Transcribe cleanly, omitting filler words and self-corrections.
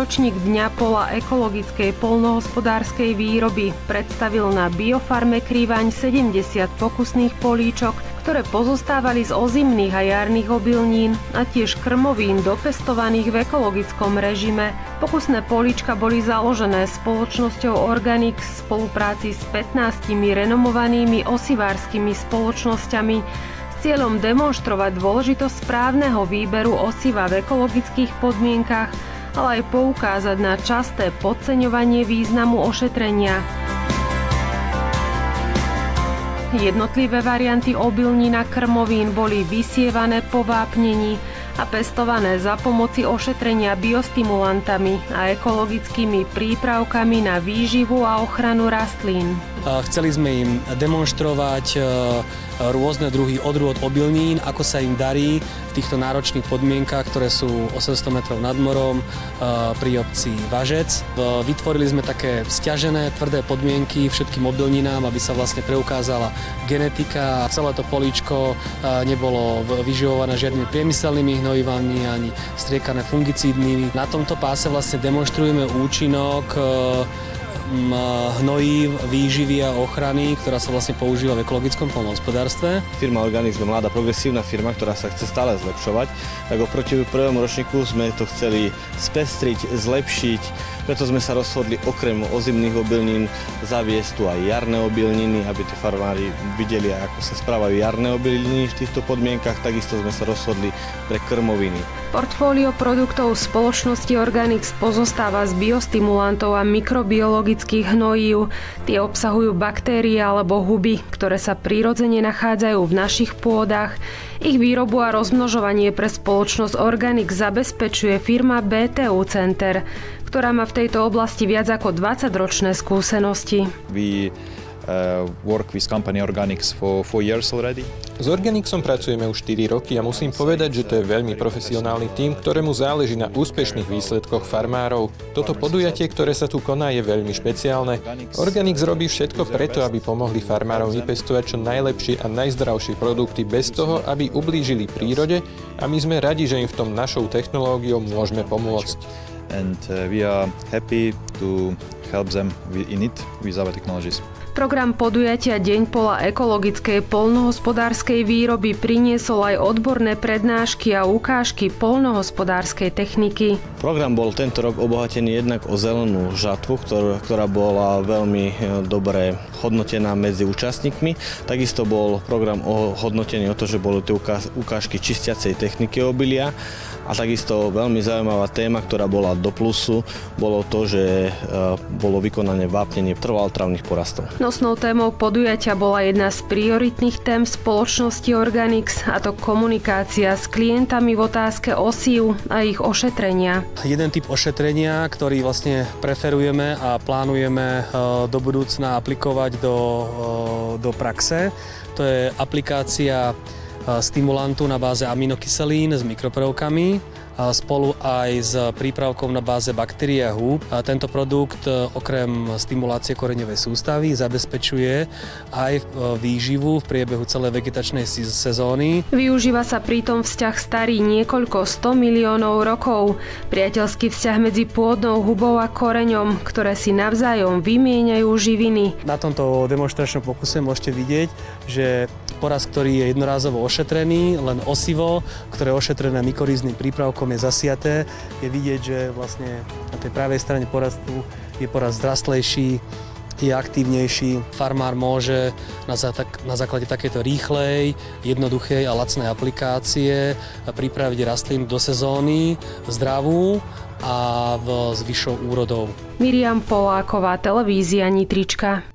ročník Dňa pola ekologickej poľnohospodárskej výroby predstavil na Biofarme Krivaň 70 pokusných políčok, ktoré pozostávali z ozimných a jarných obilnín a tiež krmovín dopestovaných v ekologickom režime. Pokusné políčka boli založené spoločnosťou Organix v spolupráci s 15 renomovanými osivárskymi spoločnosťami s cieľom demonštrovať dôležitosť správneho výberu osiva v ekologických podmienkach, ale aj poukázať na časté podceňovanie významu ošetrenia. Jednotlivé varianty obilnín a krmovín boli vysievané po vápnení a pestované za pomoci ošetrenia biostimulantami a ekologickými prípravkami na výživu a ochranu rastlín. Chceli sme im demonštrovať rôzne druhy odrôd obilnín, ako sa im darí v týchto náročných podmienkach, ktoré sú 800 metrov nad morom pri obci Važec. Vytvorili sme také sťažené, tvrdé podmienky všetkým obilninám, aby sa vlastne preukázala genetika. Celé to políčko nebolo vyživované žiadnymi priemyselnými hnojivami ani striekané fungicídnymi. Na tomto páse vlastne demonstrujeme účinok hnojív, výživy a ochrany, ktorá sa vlastne používa v ekologickom poľnohospodárstve. Firma Organix je mladá, progresívna firma, ktorá sa chce stále zlepšovať. Tak oproti prvému ročníku sme to chceli spestriť, zlepšiť, preto sme sa rozhodli okrem ozimných obilnín zaviesť tu aj jarné obilniny, aby tí farmári videli, ako sa správajú jarné obilniny v týchto podmienkach. Takisto sme sa rozhodli pre krmoviny. Portfólio produktov spoločnosti Organix pozostáva z biostimulantov a mikrobiologických hnojív. Tie obsahujú baktérie alebo huby, ktoré sa prirodzene nachádzajú v našich pôdach. Ich výrobu a rozmnožovanie pre spoločnosť Organix zabezpečuje firma BTU Center, ktorá má v tejto oblasti viac ako 20-ročné skúsenosti. Work with company Organix for 4 years already. S Organixom pracujeme už 4 roky a musím povedať, že to je veľmi profesionálny tím, ktorému záleží na úspešných výsledkoch farmárov. Toto podujatie, ktoré sa tu koná, je veľmi špeciálne. Organix robí všetko preto, aby pomohli farmárom vypestovať čo najlepšie a najzdravšie produkty bez toho, aby ublížili prírode, a my sme radi, že im v tom našou technológiou môžeme pomôcť. And we are happy to help them in it with our technologies. Program podujatia Deň pola ekologickej poľnohospodárskej výroby priniesol aj odborné prednášky a ukážky poľnohospodárskej techniky. Program bol tento rok obohatený jednak o zelenú žatvu, ktorá bola veľmi dobre hodnotená medzi účastníkmi. Takisto bol program hodnotený o to, že boli tie ukážky čistiacej techniky obilia. A takisto veľmi zaujímavá téma, ktorá bola do plusu, bolo to, že bolo vykonané vápnenie trvalotravných porastov. Nosnou témou podujatia bola jedna z prioritných tém spoločnosti Organix, a to komunikácia s klientami v otázke osív a ich ošetrenia. Jeden typ ošetrenia, ktorý vlastne preferujeme a plánujeme do budúcna aplikovať do praxe, to je aplikácia stimulantu na báze aminokyselín s mikroprvkami spolu aj s prípravkom na báze baktérie a húb. Tento produkt okrem stimulácie koreňovej sústavy zabezpečuje aj výživu v priebehu celej vegetačnej sezóny. Využíva sa pritom vzťah starý niekoľko 100 miliónov rokov. Priateľský vzťah medzi pôdnou hubou a koreňom, ktoré si navzájom vymieňajú živiny. Na tomto demonštračnom pokuse môžete vidieť, že porast, ktorý je jednorázovo ošetrený, len osivo, ktoré je ošetrené mykorízným prípravkom, je zasiaté. Je vidieť, že vlastne na tej pravej strane porastu je porast zrastlejší, je aktívnejší. Farmár môže na základe takéto rýchlej, jednoduchej a lacnej aplikácie pripraviť rastlín do sezóny zdravú a s vyššou úrodou. Miriam Poláková, televízia Nitrička.